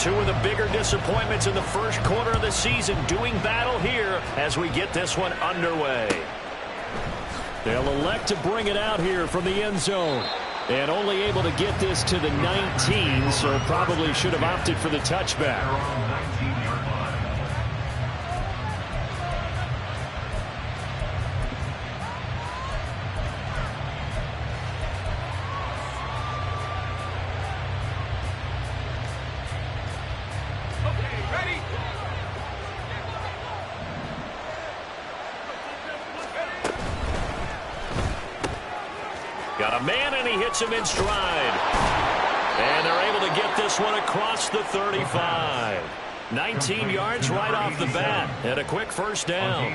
two of the bigger disappointments in the first quarter of the season doing battle here as we get this one underway. They'll elect to bring it out here from the end zone. And only able to get this to the 19, so probably should have opted for the touchback. Got a man, and he hits him in stride. And they're able to get this one across the 35. 19 yards right off the bat, and a quick first down.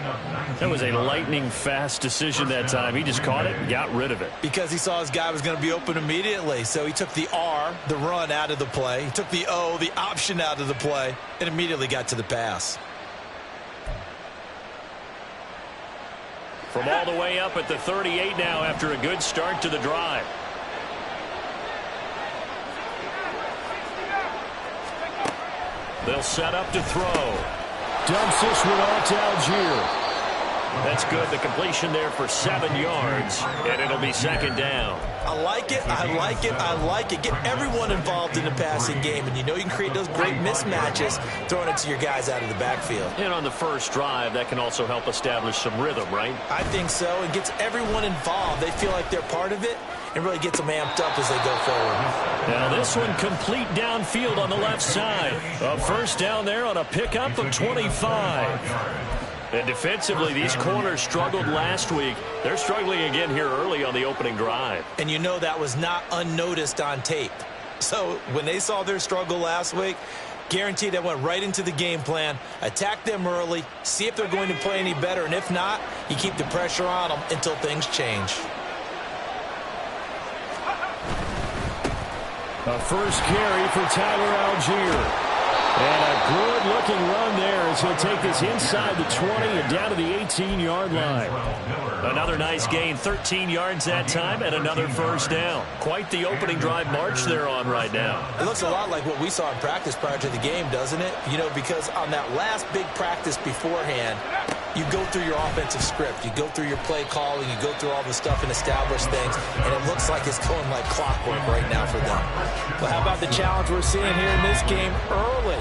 That was a lightning-fast decision that time. He just caught it and got rid of it. Because he saw his guy was going to be open immediately, so he took the R, the run, out of the play. He took the O, the option, out of the play, and immediately got to the pass. From all the way up at the 38 now after a good start to the drive. They'll set up to throw. Dumps this one off to Algier. That's good. The completion there for 7 yards, and it'll be second down. I like it. I like it. I like it. Get everyone involved in the passing game, and you know you can create those great mismatches throwing it to your guys out of the backfield. And on the first drive, that can also help establish some rhythm, right? I think so. It gets everyone involved. They feel like they're part of it, and really gets them amped up as they go forward. Now this one complete downfield on the left side. A first down there on a pickup of 25. And defensively, these corners struggled last week. They're struggling again here early on the opening drive. And you know that was not unnoticed on tape. So when they saw their struggle last week, guaranteed they went right into the game plan, attack them early, see if they're going to play any better. And if not, you keep the pressure on them until things change. A first carry for Tyler Algier. And a good-looking run there as he'll take this inside the 20 and down to the 18-yard line. Another nice gain, 13 yards that time, and another first down. Quite the opening drive march they're on right now. It looks a lot like what we saw in practice prior to the game, doesn't it? You know, because on that last big practice beforehand, you go through your offensive script. You go through your play calling. You go through all the stuff and establish things. And it looks like it's going like clockwork right now for them. But how about the challenge we're seeing here in this game early?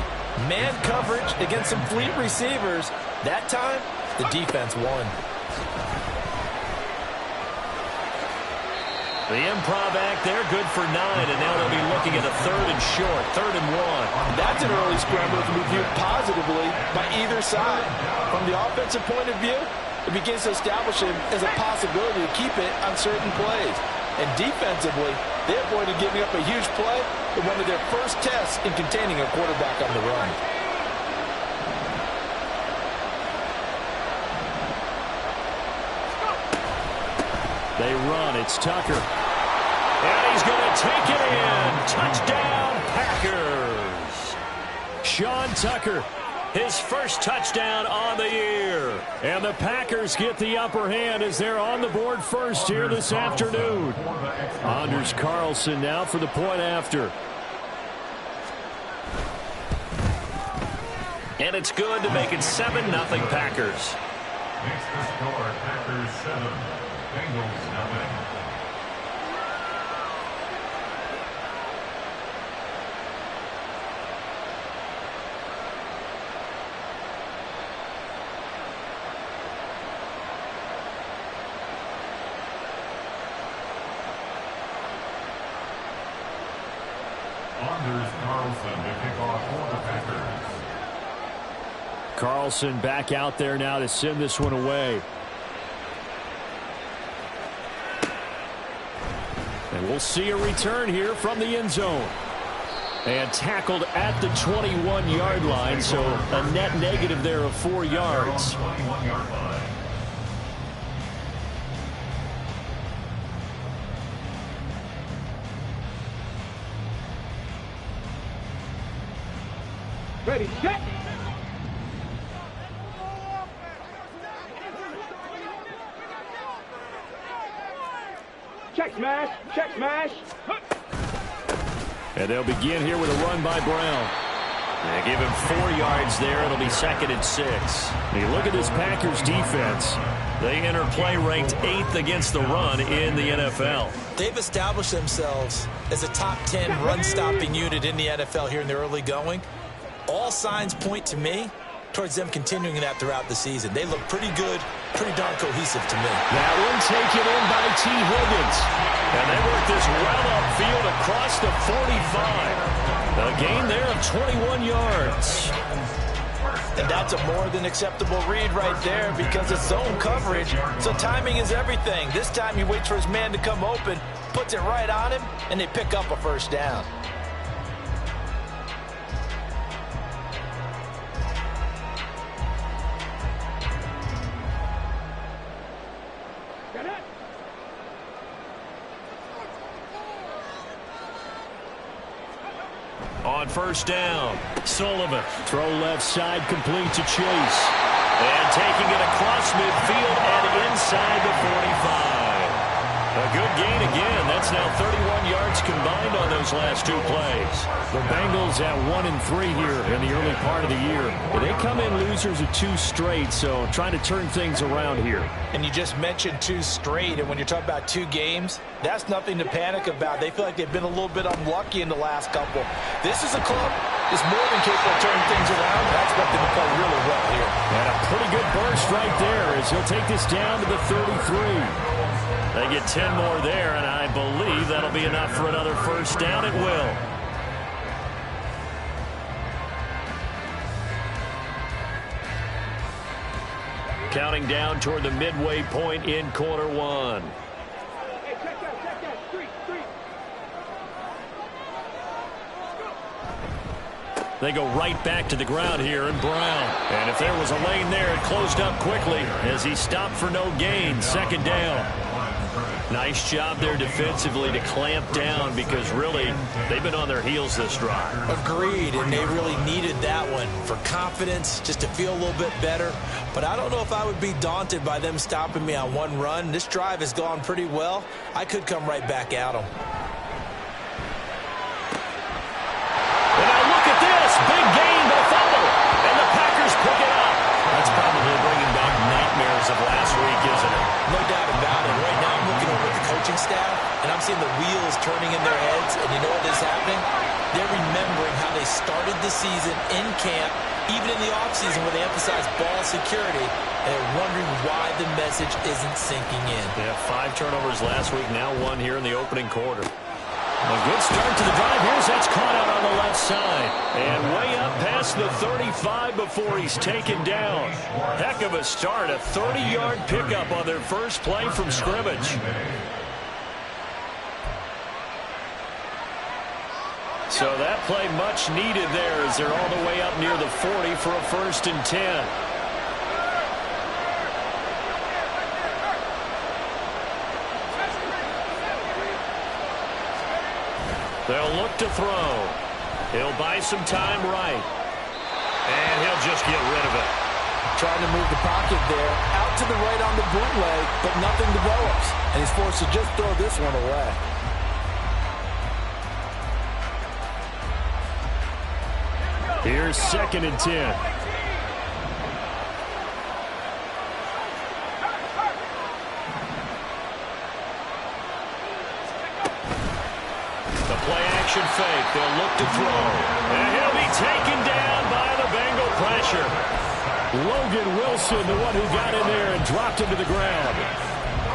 Man coverage against some fleet receivers. That time, the defense won. The improv act there, good for 9, and now they'll be looking at a third and short, 3rd and 1. That's an early scramble to be viewed positively by either side. From the offensive point of view, it begins to establish it as a possibility to keep it on certain plays. And defensively, they avoided giving up a huge play in one of their first tests in containing a quarterback on the run. They run. It's Tucker. And he's going to take it in. Touchdown, Packers. Sean Tucker, his first touchdown on the year. And the Packers get the upper hand as they're on the board first here this afternoon. Anders Carlson now for the point after. And it's good to make it 7-0 Packers. Next to score, Packers 7, Bengals nothing. Anders Carlson to kick off for the Packers. Carlson back out there now to send this one away. And we'll see a return here from the end zone. And tackled at the 21-yard line, so a net negative there of 4 yards. 21-yard line. Ready, set. Check smash, check smash. And they'll begin here with a run by Brown. Yeah, give him 4 yards there. It'll be 2nd and 6. You look at this Packers defense. They enter play ranked 8th against the run in the NFL. They've established themselves as a top 10 run-stopping unit in the NFL here in the early going. All signs point to me towards them continuing that throughout the season. They look pretty good, pretty darn cohesive to me. That one taken in by T. Higgins. And they work this well upfield across the 45. A gain there of 21 yards. And that's a more than acceptable read right there because it's zone coverage, so timing is everything. This time he waits for his man to come open, puts it right on him, and they pick up a first down. On first down, Sullivan. Throw left side, complete to Chase. And taking it across midfield and inside the 45. A good gain again. That's now 31 yards combined on those last 2 plays. The Bengals at 1-3 here in the early part of the year. They come in losers of 2 straight, so trying to turn things around here. And you just mentioned 2 straight, and when you're talking about 2 games, that's nothing to panic about. They feel like they've been a little bit unlucky in the last couple. This is a club that's more than capable of turning things around. I expect them to play really well here. And a pretty good burst right there as he'll take this down to the 33. They get 10 more there, and I believe that'll be enough for another first down. It will. Counting down toward the midway point in quarter 1. They go right back to the ground here, and Brown. And if there was a lane there, it closed up quickly as he stopped for no gain. 2nd down. Nice job there defensively to clamp down because really they've been on their heels this drive. Agreed, and they really needed that one for confidence, just to feel a little bit better. But I don't know if I would be daunted by them stopping me on one run. This drive has gone pretty well. I could come right back at them. And now look at this. Big gain, but a fumble. And the Packers pick it up. That's probably bringing back nightmares of last week, isn't it? No doubt about it. Right now I'm looking over at the coaching staff, and I'm seeing the wheels turning in their heads, and you know what is happening? They're remembering how they started the season in camp, even in the offseason where they emphasized ball security, and they're wondering why the message isn't sinking in. Yeah, 5 turnovers last week, now 1 here in the opening quarter. A good start to the drive. Here's that's caught out on the left side. And way up past the 35 before he's taken down. Heck of a start. A 30-yard pickup on their first play from scrimmage. So that play much needed there as they're all the way up near the 40 for a 1st and 10. They'll look to throw. He'll buy some time right. And he'll just get rid of it. Trying to move the pocket there. Out to the right on the bootleg, but nothing develops. And he's forced to just throw this one away. Here's 2nd and 10. Play-action fake. They'll look to throw. And he'll be taken down by the Bengal pressure. Logan Wilson, the one who got in there and dropped him to the ground.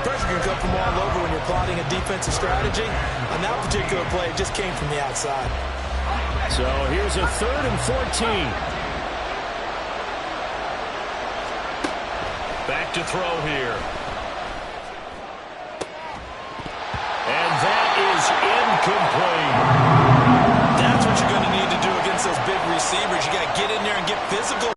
Pressure can come from all over when you're plotting a defensive strategy. On that particular play, it just came from the outside. So here's a 3rd and 14. Back to throw here. And that is incomplete. That's what you're going to need to do against those big receivers. You got to get in there and get physical.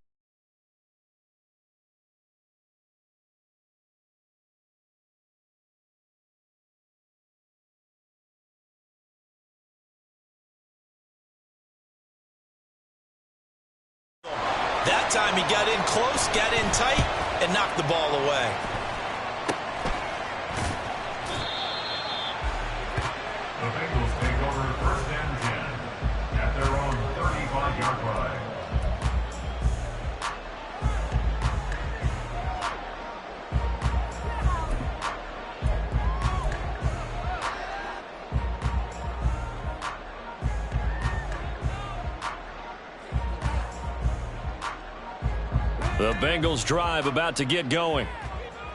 That time he got in close, got in tight, and knocked the ball away. The Bengals take over 1st and 10 at their own 35-yard line. The Bengals drive about to get going.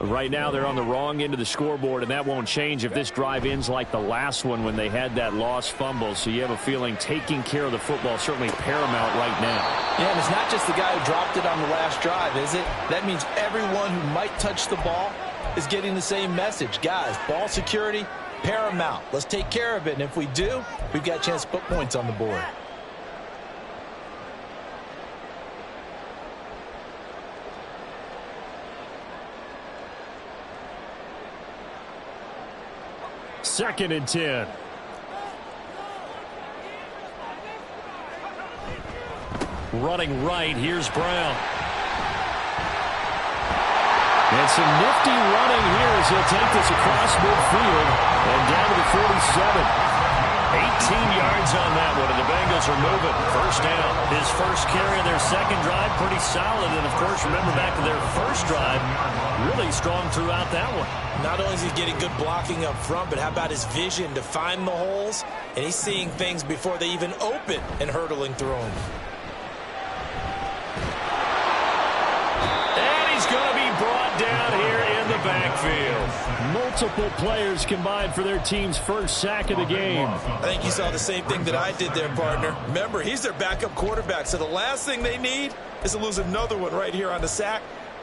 Right now they're on the wrong end of the scoreboard, and that won't change if this drive ends like the last one when they had that lost fumble. So you have a feeling taking care of the football is certainly paramount right now. Yeah, and it's not just the guy who dropped it on the last drive, is it? That means everyone who might touch the ball is getting the same message. Guys, ball security, paramount. Let's take care of it, and if we do, we've got a chance to put points on the board. Second and 10. Running right, here's Brown. And some nifty running here as he'll take this across midfield and down to the 47. 18 yards on that one, and the Bengals are moving. First down. His first carry of their second drive, pretty solid. And, of course, remember back to their first drive, really strong throughout that one. Not only is he getting good blocking up front, but how about his vision to find the holes? And he's seeing things before they even open and hurdling through them. And he's going to be brought down here in the backfield. Multiple players combined for their team's first sack of the game. I think you saw the same thing that I did there, partner. Remember, he's their backup quarterback, so the last thing they need is to lose another one right here on the sack.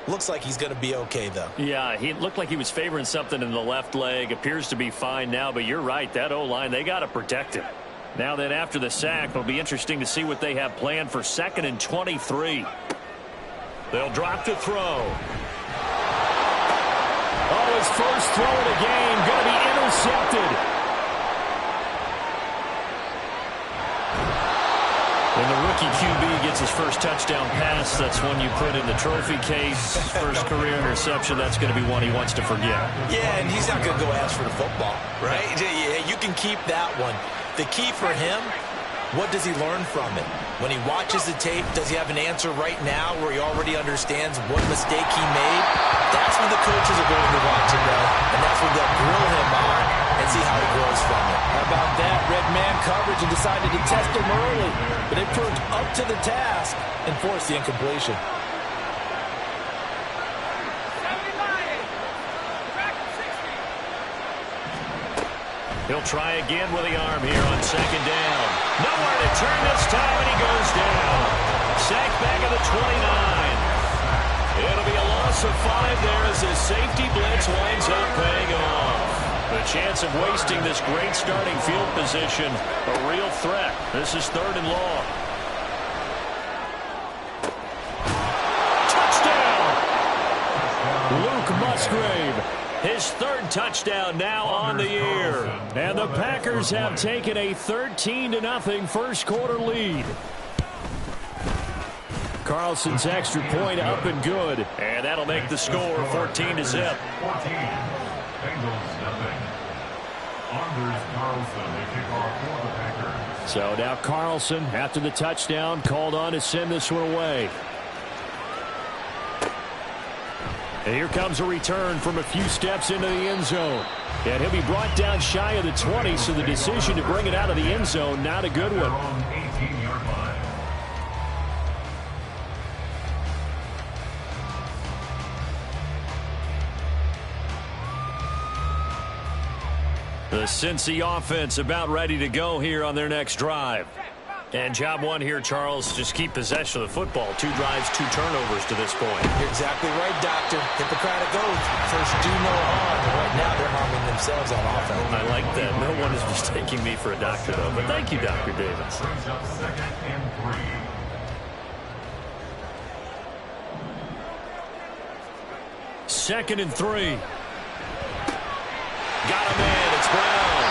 Looks like he's going to be okay, though. Yeah, he looked like he was favoring something in the left leg. Appears to be fine now, but you're right. That O-line, they got to protect him. Now then, after the sack, it'll be interesting to see what they have planned for 2nd and 23. They'll drop to throw. Oh, his first throw of the game going to be intercepted. When the rookie QB gets his first touchdown pass, that's one you put in the trophy case. First career interception, that's going to be one he wants to forget. Yeah, and he's not going to go ask for the football, right? Yeah, you can keep that one. The key for him, what does he learn from it? When he watches the tape, does he have an answer right now where he already understands what mistake he made? That's when the coaches are going to watch him, though, and that's when they'll grill him on and see how he grows from it. How about that? Red man coverage and decided to test him early, but it proved up to the task and forced the incompletion. He'll try again with the arm here on 2nd down. Nowhere to turn this time, and he goes down. Sacked back at the 29. It'll be a loss of 5 there as his safety blitz winds up paying off. The chance of wasting this great starting field position, a real threat. This is 3rd and long. Touchdown! Luke Musgrave. His 3rd touchdown now on the year. And the Packers have taken a 13-0 first quarter lead. Carlson's extra point up and good. And that'll make the score 14-0. 14. Bengals nothing. Anders Carlson to kick off for the Packers. So now Carlson, after the touchdown, called on to send this one away. And here comes a return from a few steps into the end zone. And he'll be brought down shy of the 20, so the decision to bring it out of the end zone, not a good one. On 18-yard line. The Cincy offense about ready to go here on their next drive. And job one here, Charles, just keep possession of the football. 2 drives, 2 turnovers to this point. You're exactly right, Doctor. Hippocratic oath. First, do no harm. Right now, they're harming themselves on offense. I like that. No one is mistaking me for a doctor, though. But thank you, Dr. Davis. Brings up 2nd and 3. 2nd and 3. Got him in. It's Brown.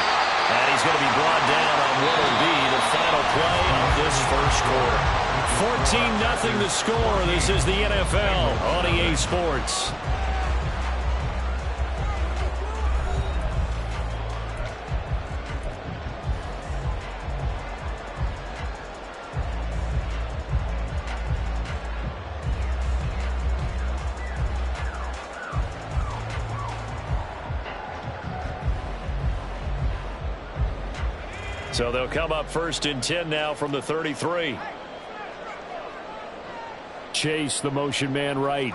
And he's going to be brought down on what will be the final play of this first quarter. 14-0 the score. This is the NFL on EA Sports. So they'll come up 1st and 10 now from the 33. Chase the motion man right.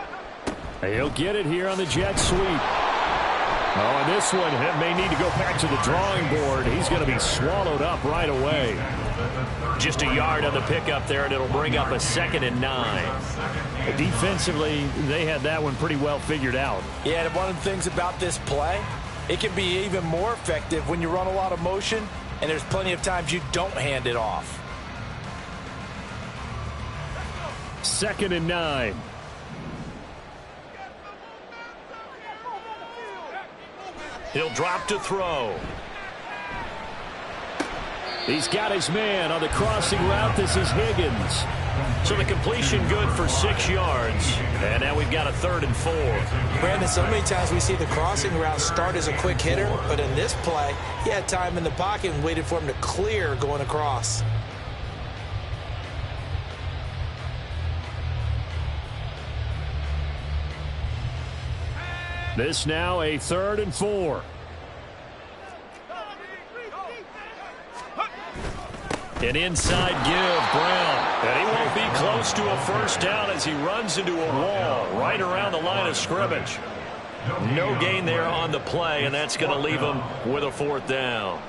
He'll get it here on the jet sweep. Oh, and this one may need to go back to the drawing board. He's going to be swallowed up right away. Just a yard on the pickup there, and it'll bring up a 2nd and 9. Defensively, they had that one pretty well figured out. Yeah, and one of the things about this play, it can be even more effective when you run a lot of motion, and there's plenty of times you don't hand it off. 2nd and 9. He'll drop to throw. He's got his man on the crossing route. This is Higgins. So the completion good for 6 yards. And now we've got a 3rd and 4. Brandon, so many times we see the crossing route start as a quick hitter, but in this play, he had time in the pocket and waited for him to clear going across. This now a 3rd and 4. An inside give, Brown. And he won't be close to a first down as he runs into a wall right around the line of scrimmage. No gain there on the play, and that's going to leave him with a 4th down.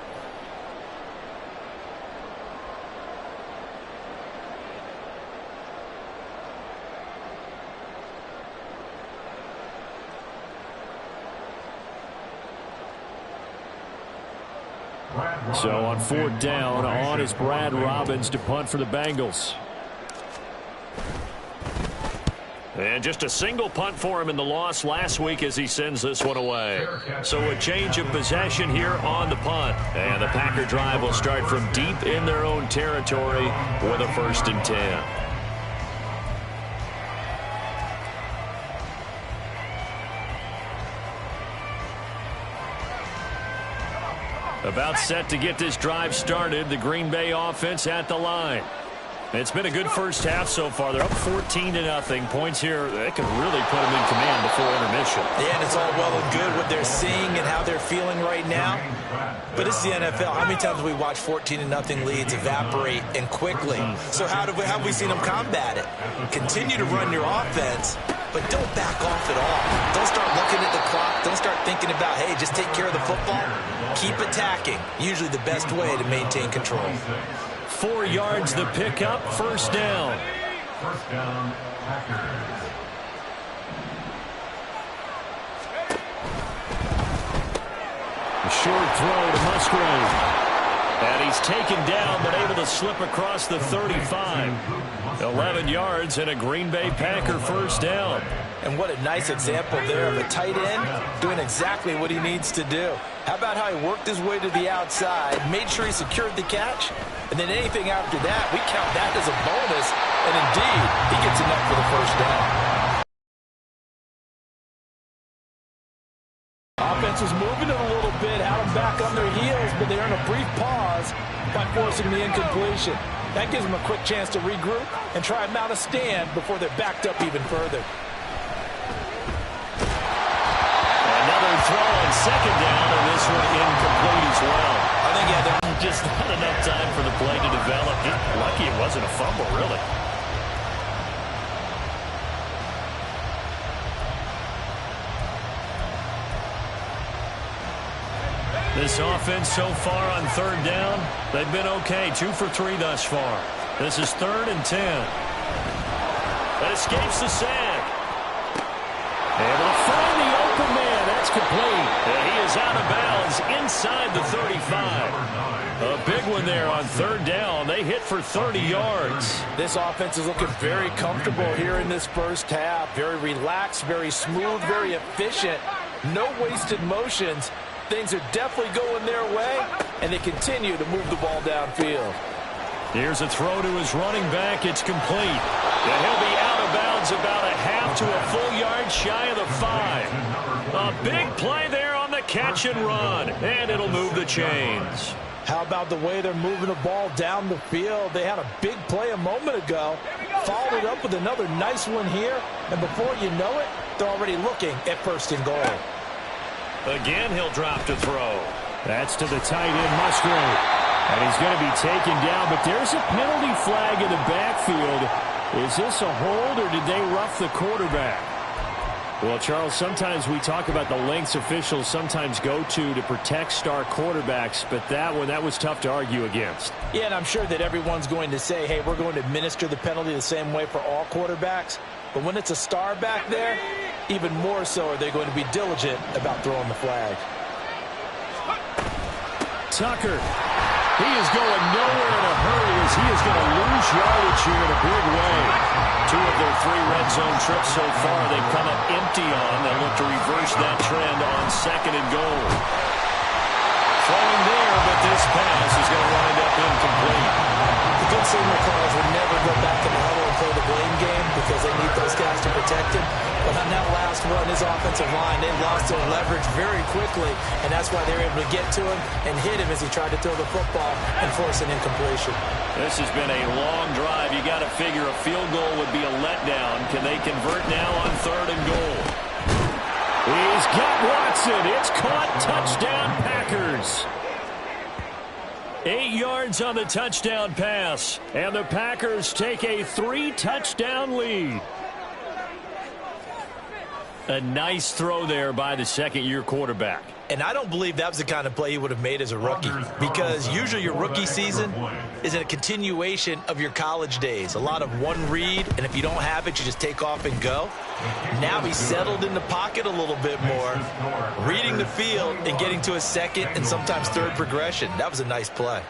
So on 4th down, on is Brad Robbins to punt for the Bengals. And just a single punt for him in the loss last week as he sends this one away. So a change of possession here on the punt. And the Packer drive will start from deep in their own territory with a 1st and 10. About set to get this drive started. The Green Bay offense at the line. It's been a good first half so far. They're up 14-0. Points here, they can really put them in command before intermission. Yeah, and it's all well and good what they're seeing and how they're feeling right now. But it's the NFL. How many times have we watched 14-0 leads evaporate and quickly? So how have we seen them combat it? Continue to run your offense, but don't back off at all. Don't start looking at the clock. Don't start thinking about, hey, just take care of the football. Keep attacking. Usually the best way to maintain control. 4 yards the pickup, 1st down. 1st down, Packers. A short throw to Musgrave. And he's taken down, but able to slip across the 35. 11 yards and a Green Bay Packer 1st down. And what a nice example there of a tight end doing exactly what he needs to do. How about how he worked his way to the outside, made sure he secured the catch, and then anything after that, we count that as a bonus, and indeed, he gets enough for the 1st down. Offense was moving it a little bit, had them back on their heels, but they earn a brief pause by forcing the incompletion. That gives them a quick chance to regroup and try and mount a stand before they're backed up even further. Another throw on 2nd down, and this one incomplete as well. I think, yeah, they're just not enough time for the play to develop. Just lucky it wasn't a fumble, really. This offense so far on 3rd down, they've been okay. 2 for 3 thus far. This is 3rd and 10. That escapes the sack. Able to find the open man. That's complete. And he is out of bounds inside the 35. A big one there on 3rd down. They hit for 30 yards. This offense is looking very comfortable here in this first half. Very relaxed, very smooth, very efficient. No wasted motions. Things are definitely going their way, and they continue to move the ball downfield. Here's a throw to his running back. It's complete. And he'll be out of bounds about a half to a full yard shy of the 5. A big play there on the catch and run, and it'll move the chains. How about the way they're moving the ball down the field? They had a big play a moment ago, followed it up with another nice one here, and before you know it, they're already looking at 1st and goal. Again, he'll drop to throw. That's to the tight end, Musgrave. And he's going to be taken down, but there's a penalty flag in the backfield. Is this a hold, or did they rough the quarterback? Well, Charles, sometimes we talk about the lengths officials sometimes go to protect star quarterbacks, but that was tough to argue against. Yeah, and I'm sure that everyone's going to say, hey, we're going to administer the penalty the same way for all quarterbacks. But when it's a star back there, even more so are they going to be diligent about throwing the flag. Tucker. He is going nowhere in a hurry as he is going to lose yardage here in a big way. 2 of their 3 red zone trips so far they've come up empty on. They'll look to reverse that trend on 2nd and goal. Throwing there, but this pass is going to wind up incomplete. The good signal calls will never go back in the huddle and play the blame game because they need those guys to protect him. But on that last run, his offensive line, they lost their leverage very quickly, and that's why they were able to get to him and hit him as he tried to throw the football and force an incompletion. This has been a long drive. You got to figure a field goal would be a letdown. Can they convert now on 3rd and goal? He's got Watson. It's caught. Touchdown, Packers. 8 yards on the touchdown pass, and the Packers take a 3-touchdown lead. A nice throw there by the second-year quarterback. And I don't believe that was the kind of play he would have made as a rookie, because usually your rookie season is a continuation of your college days. A lot of one read, and if you don't have it, you just take off and go. Now he's settled in the pocket a little bit more, reading the field and getting to a 2nd and sometimes 3rd progression. That was a nice play.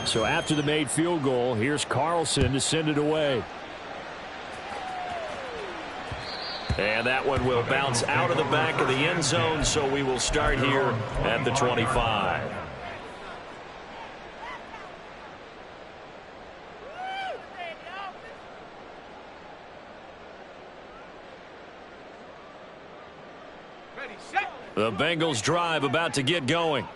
So after the made field goal, here's Carlson to send it away. And that one will bounce out of the back of the end zone, so we will start here at the 25. The Bengals drive about to get going.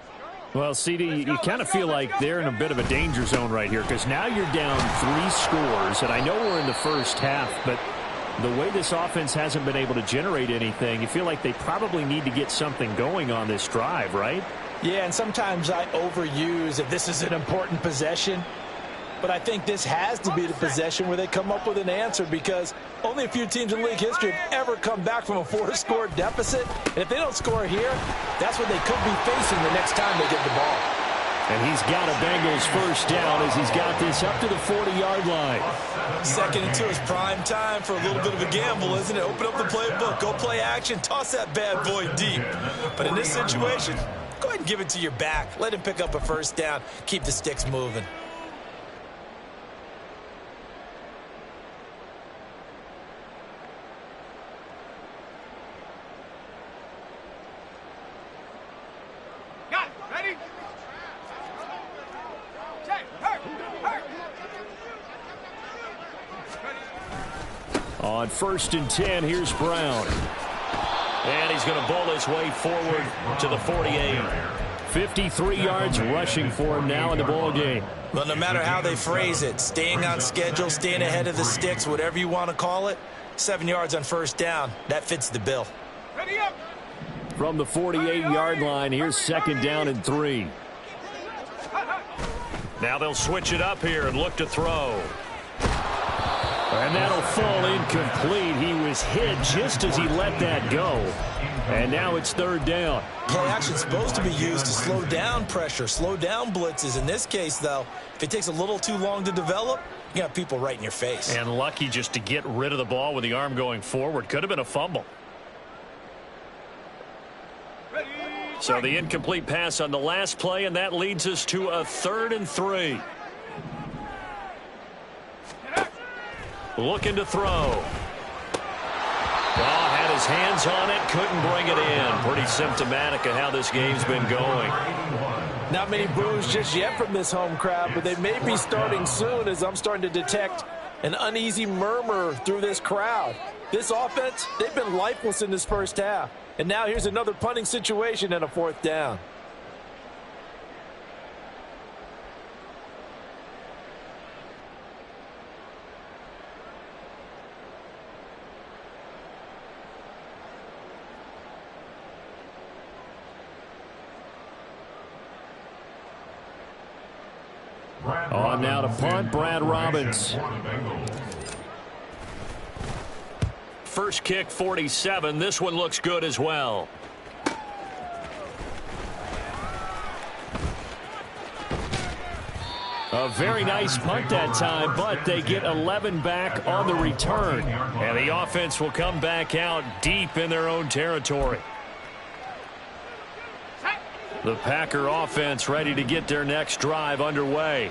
Well, CD, you kind of feel like they're in a bit of a danger zone right here, because now you're down 3 scores, and I know we're in the first half, but the way this offense hasn't been able to generate anything, you feel like they probably need to get something going on this drive, right? Yeah, and sometimes I overuse if this is an important possession. But I think this has to be the possession where they come up with an answer, because only a few teams in league history have ever come back from a 4-score deficit. And if they don't score here, that's what they could be facing the next time they get the ball. And he's got a Bengals first down as he's got this up to the 40-yard line. 2nd and 2 is prime time for a little bit of a gamble, isn't it? Open up the playbook, go play action, toss that bad boy deep. But in this situation, go ahead and give it to your back. Let him pick up a first down. Keep the sticks moving. On 1st and 10, here's Brown. And he's going to bowl his way forward to the 48. 53 yards rushing for him now in the ball game. Well, no matter how they phrase it, staying on schedule, staying ahead of the sticks, whatever you want to call it, 7 yards on first down, that fits the bill. From the 48-yard line, here's 2nd down and 3. Now they'll switch it up here and look to throw. And that'll fall incomplete. He was hit just as he let that go. And now it's 3rd down. Play action's supposed to be used to slow down pressure, slow down blitzes. In this case, though, if it takes a little too long to develop, you got people right in your face. And lucky just to get rid of the ball with the arm going forward. Could have been a fumble. So the incomplete pass on the last play, and that leads us to a 3rd and 3. Looking to throw. Had his hands on it, couldn't bring it in. Pretty symptomatic of how this game's been going. Not many boos just yet from this home crowd, but they may be starting soon, as I'm starting to detect an uneasy murmur through this crowd. This offense, they've been lifeless in this first half. And now here's another punting situation and a 4th down. On now to punt, Brad Robbins. First kick, 47. This one looks good as well. A very nice punt that time, but they get 11 back on the return. And the offense will come back out deep in their own territory. The Packer offense ready to get their next drive underway.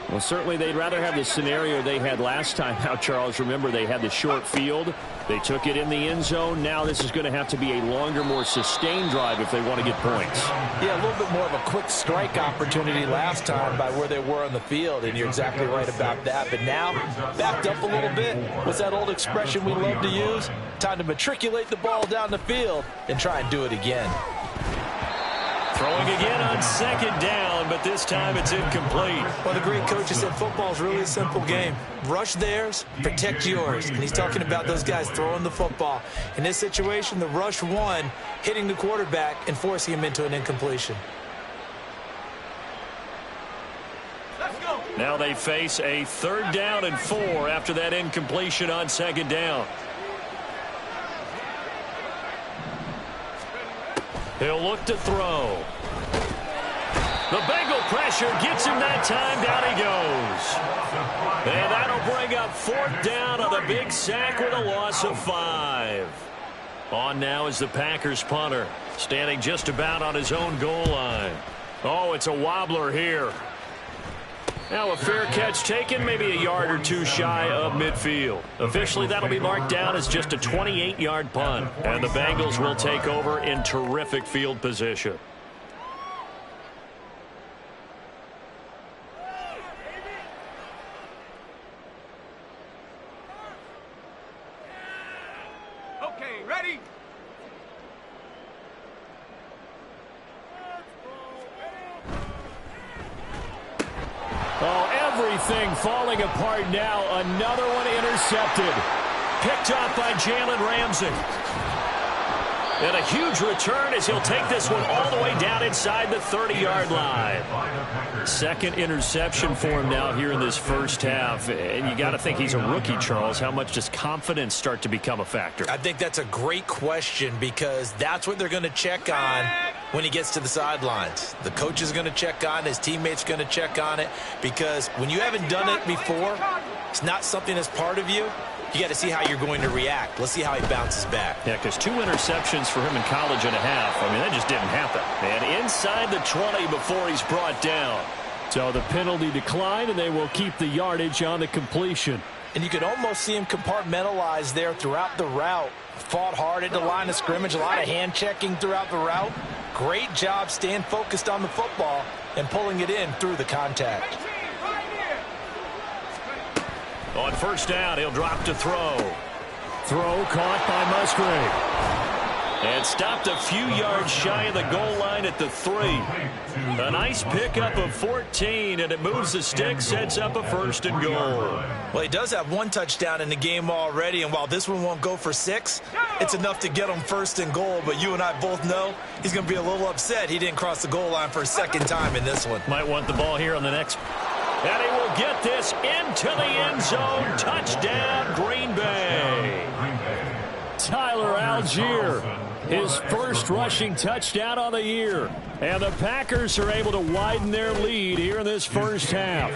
Well, certainly they'd rather have the scenario they had last time out, Charles. Remember, they had the short field. They took it in the end zone. Now this is going to have to be a longer, more sustained drive if they want to get points. Yeah, a little bit more of a quick strike opportunity last time by where they were on the field, and you're exactly right about that. But now, backed up a little bit. What's that old expression we love to use? Time to matriculate the ball down the field and try and do it again. Throwing again on second down, but this time it's incomplete. Well, the great coach has said football is really a simple game. Rush theirs, protect yours. And he's talking about those guys throwing the football. In this situation, the rush one, hitting the quarterback and forcing him into an incompletion. Let's go. Now they face a 3rd down and 4 after that incompletion on second down. He'll look to throw. The Bengal pressure gets him that time. Down he goes. And that'll bring up 4th down on the big sack with a loss of 5. On now is the Packers punter, standing just about on his own goal line. Oh, it's a wobbler here. Now a fair catch taken, maybe a yard or two shy of midfield. Officially, that'll be marked down as just a 28-yard punt. And the Bengals will take over in terrific field position. Okay, ready? Oh, everything falling apart now. Another one intercepted. Picked off by Jalen Ramsey. And a huge return as he'll take this one all the way down inside the 30-yard line. Second interception for him now here in this first half. And you got to think he's a rookie, Charles. How much does confidence start to become a factor? I think that's a great question because that's what they're going to check on when he gets to the sidelines. The coach is going to check on it. His teammates going to check on it because when you haven't done it before, it's not something that's part of you. You got to see how you're going to react. Let's see how he bounces back. Yeah, because 2 interceptions for him in college and a half. I mean, that just didn't happen. And inside the 20 before he's brought down. So the penalty declined, and they will keep the yardage on the completion. And you could almost see him compartmentalize there throughout the route. Fought hard at the line of scrimmage, a lot of hand checking throughout the route. Great job staying focused on the football and pulling it in through the contact. On first down, he'll drop to throw. Throw caught by Musgrave. And stopped a few yards shy of the goal line at the 3. A nice pickup of 14, and it moves the stick, sets up a 1st and goal. Well, he does have 1 touchdown in the game already, and while this one won't go for 6, it's enough to get him 1st and goal. But you and I both know he's going to be a little upset he didn't cross the goal line for a 2nd time in this one. Might want the ball here on the next. And he will get this into the end zone. Touchdown, Green Bay. Tyler Algier, his first rushing touchdown on the year. And the Packers are able to widen their lead here in this first half.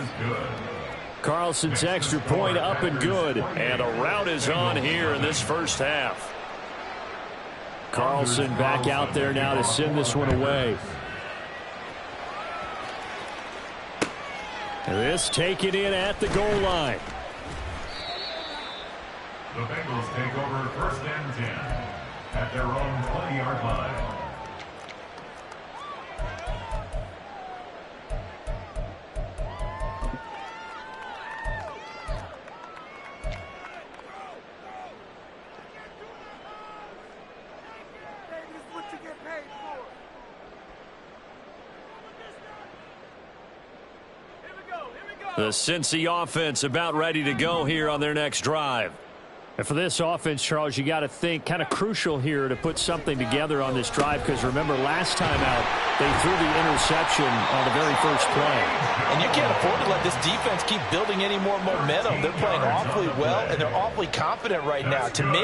Carlson's extra point up and good. And a rout is on here in this first half. Carlson back out there now to send this one away. This taken in at the goal line. The Bengals take over 1st and 10 at their own 20-yard line. The Cincy offense about ready to go here on their next drive. And for this offense, Charles, you got to think kind of crucial here to put something together on this drive, because remember last time out they threw the interception on the very first play. And you can't afford to let this defense keep building any more momentum. They're playing awfully well, and they're awfully confident right now. To me,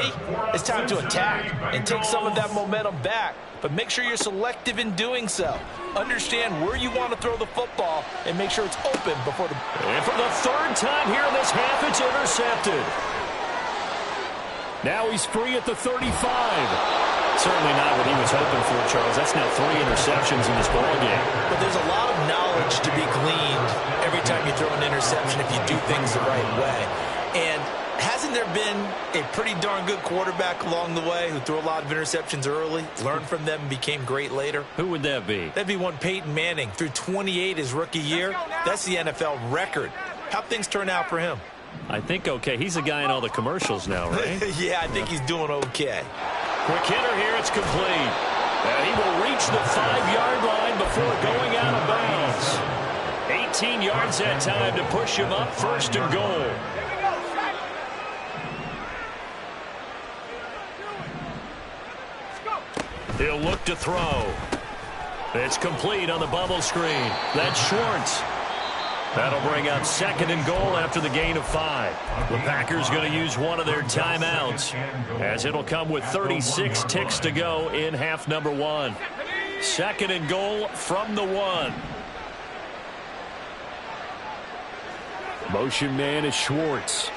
it's time to attack and take some of that momentum back, but make sure you're selective in doing so. Understand where you want to throw the football and make sure it's open before the... And for the third time here in this half, it's intercepted. Now he's free at the 35. Certainly not what he was hoping for, Charles. That's now 3 interceptions in this ballgame. But there's a lot of knowledge to be gleaned every time you throw an interception if you do things the right way. And hasn't there been a pretty darn good quarterback along the way who threw a lot of interceptions early, learned from them, and became great later? Who would that be? That'd be one Peyton Manning. Threw 28 his rookie year. That's the NFL record. How'd things turn out for him? I think okay. He's a guy in all the commercials now, right? Yeah, I think he's doing okay. Quick hitter here. It's complete. And he will reach the 5-yard line before going out of bounds. 18 yards that time to push him up, 1st and goal. He'll look to throw. It's complete on the bubble screen. That's Schwartz. That'll bring up 2nd and goal after the gain of 5. The Packers going to use one of their timeouts, as it'll come with 36 ticks to go in half number 1. 2nd and goal from the 1. Motion man is Schwartz.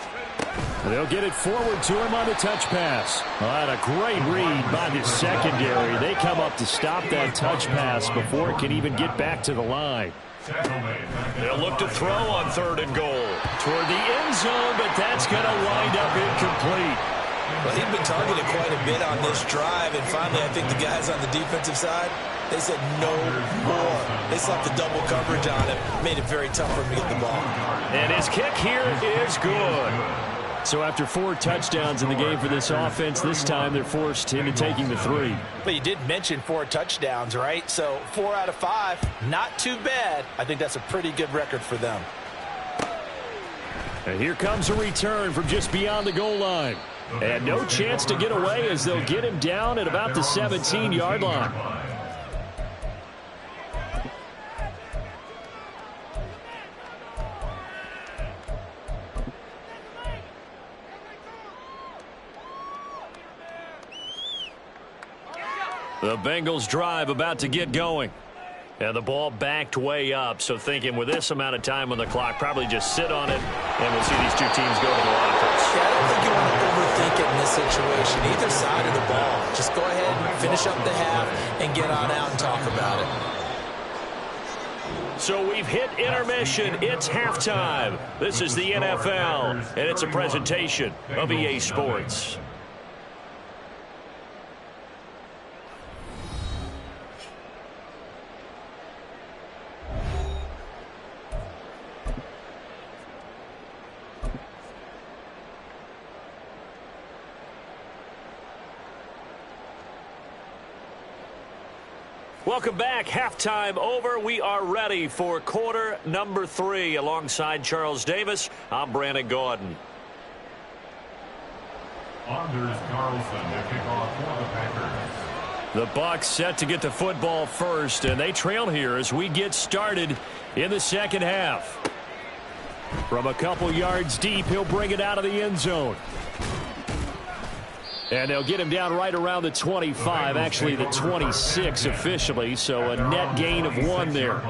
They'll get it forward to him on the touch pass. And a great read by the secondary. They come up to stop that touch pass before it can even get back to the line. They'll look to throw on 3rd and goal toward the end zone, but that's going to wind up incomplete. Well, he'd been targeted quite a bit on this drive, and finally I think the guys on the defensive side, they said no more. They slapped the double coverage on him, made it very tough for him to get the ball. And his kick here is good. So after 4 touchdowns in the game for this offense, this time they're forced into taking the 3. But you did mention 4 touchdowns, right? So 4 out of 5, not too bad. I think that's a pretty good record for them. And here comes a return from just beyond the goal line. And no chance to get away, as they'll get him down at about the 17-yard line. The Bengals drive about to get going. And the ball backed way up. So thinking with this amount of time on the clock, probably just sit on it, and we'll see these two teams go to the offense. Yeah, I don't think you want to overthink it in this situation. Either side of the ball. Just go ahead and finish up the half and get on out and talk about it. So we've hit intermission. It's halftime. This is the NFL, and it's a presentation of EA Sports. Welcome back. Halftime over. We are ready for quarter number 3. Alongside Charles Davis, I'm Brandon Gordon. Anders Carlson to kick off for the Packers. The Bucs set to get the football first, and they trail here as we get started in the second half. From a couple yards deep, he'll bring it out of the end zone. And they'll get him down right around the 25, actually the 26 officially, so a net gain of 1 there.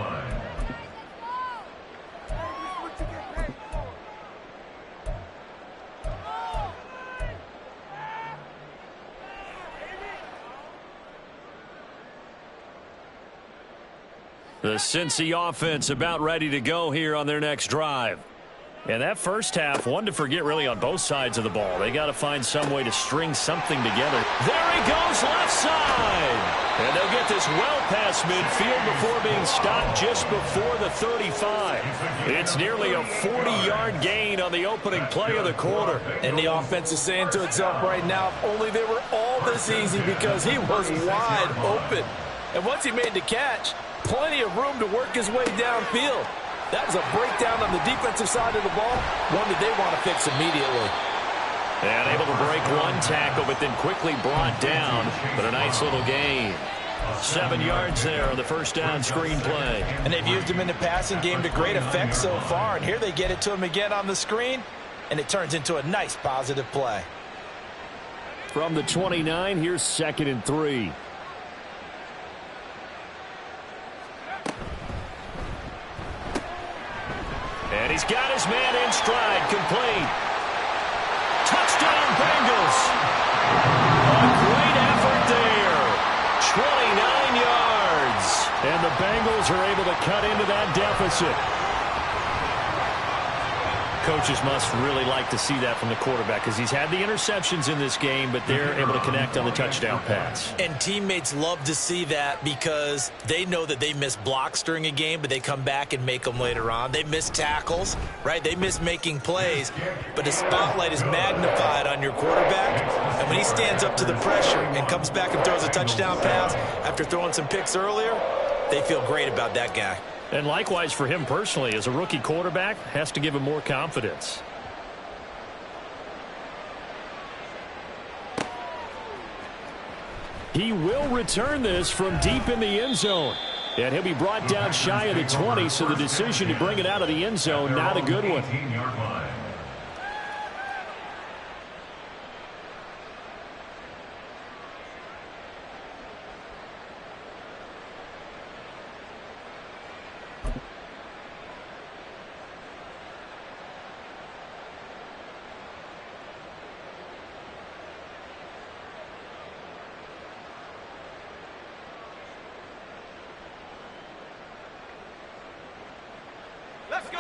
The Cincy offense about ready to go here on their next drive. And that first half, one to forget really on both sides of the ball. They got to find some way to string something together. There he goes, left side. And they'll get this well past midfield before being stopped just before the 35. It's nearly a 40-yard gain on the opening play of the quarter. And the offense is saying to itself right now, if only they were all this easy, because he was wide open. And once he made the catch, plenty of room to work his way downfield. That was a breakdown on the defensive side of the ball, one that they want to fix immediately. And able to break one tackle, but then quickly brought down. But a nice little gain. 7 yards there on the first down screen play. And they've used him in the passing game to great effect so far. And here they get it to him again on the screen. And it turns into a nice positive play. From the 29, here's 2nd and 3. And he's got his man in stride, complete. Touchdown, Bengals. A great effort there. 29 yards. And the Bengals are able to cut into that deficit. Coaches must really like to see that from the quarterback because he's had the interceptions in this game, but they're able to connect on the touchdown pass. And teammates love to see that because they know that they miss blocks during a game, but they come back and make them later on. They miss tackles, right? They miss making plays, but the spotlight is magnified on your quarterback. And when he stands up to the pressure and comes back and throws a touchdown pass after throwing some picks earlier, they feel great about that guy. And likewise for him personally, as a rookie quarterback, has to give him more confidence. He will return this from deep in the end zone. And he'll be brought down shy of the 20, so the decision to bring it out of the end zone, not a good one.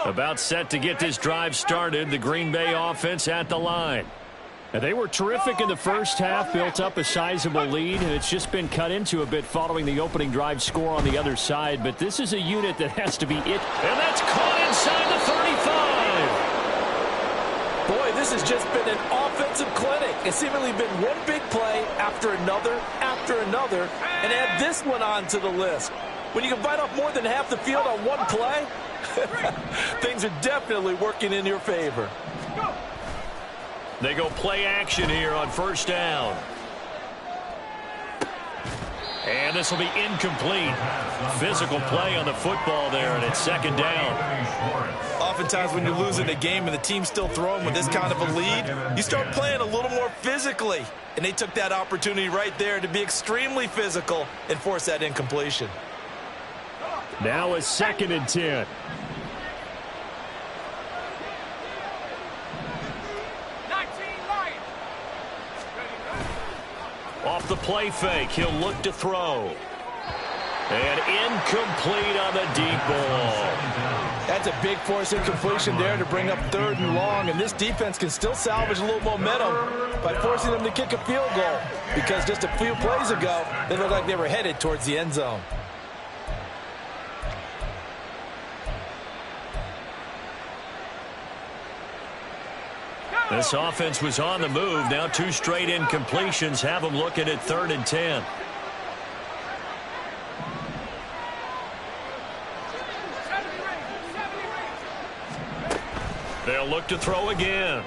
About set to get this drive started, the Green Bay offense at the line. Now, they were terrific in the first half, built up a sizable lead, and it's just been cut into a bit following the opening drive score on the other side. But this is a unit that has to be it. And that's caught inside the 35. Boy, this has just been an offensive clinic. It's seemingly been one big play after another, and add this one on to the list. When you can bite off more than half the field on one play, things are definitely working in your favor. They go play action here on first down. And this will be incomplete. Physical play on the football there, and it's 2nd down. Oftentimes when you're losing a game and the team's still throwing with this kind of a lead, you start playing a little more physically. And they took that opportunity right there to be extremely physical and force that incompletion. Now it's 2nd and 10. Off the play fake, he'll look to throw. And incomplete on the deep ball. That's a big force incompletion there to bring up 3rd and long, and this defense can still salvage a little momentum by forcing them to kick a field goal, because just a few plays ago, they looked like they were headed towards the end zone. This offense was on the move. Now 2 straight incompletions have them looking at 3rd and 10. They'll look to throw again.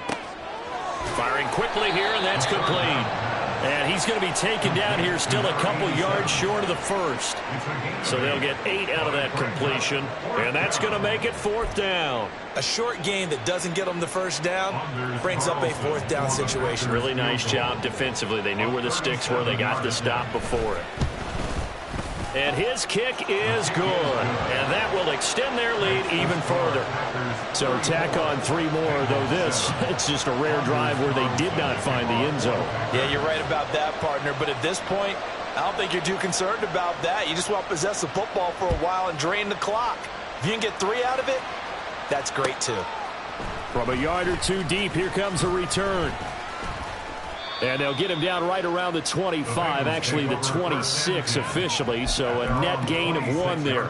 Firing quickly here, and that's complete. And he's going to be taken down here still a couple yards short of the first. So they'll get 8 out of that completion, and that's going to make it 4th down. A short gain that doesn't get them the first down brings up a 4th down situation. Really nice job defensively. They knew where the sticks were. They got the stop before it. And his kick is good. And that will extend their lead even further. So tack on 3 more, though this, it's just a rare drive where they did not find the end zone. Yeah, you're right about that, partner. But at this point, I don't think you're too concerned about that. You just want to possess the football for a while and drain the clock. If you can get 3 out of it, that's great, too. From a yard or 2 deep, here comes a return. And they'll get him down right around the 25, actually the 26 officially, so a net gain of 1 there.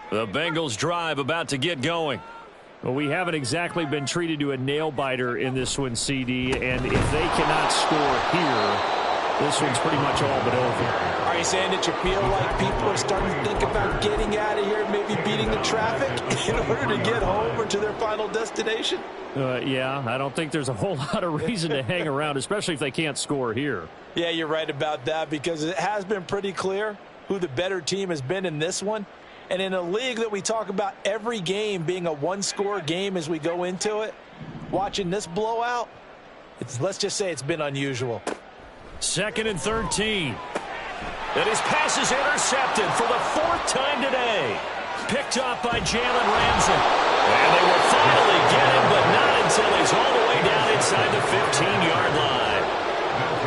The Bengals drive about to get going. Well, we haven't exactly been treated to a nail-biter in this one, CD, and if they cannot score here, This one's pretty much all but over. Are you saying that you feel like people are starting to think about getting out of here, maybe beating the traffic in order to get home or to their final destination? Yeah, I don't think there's a whole lot of reason to hang around, especially if they can't score here. Yeah, you're right about that, because it has been pretty clear who the better team has been in this one. And in a league that we talk about every game being a one-score game as we go into it, watching this blowout, let's just say it's been unusual. 2nd and 13. And his pass is intercepted for the 4th time today. Picked off by Jalen Ramsey. And they will finally get him, but not until he's all the way down inside the 15-yard line.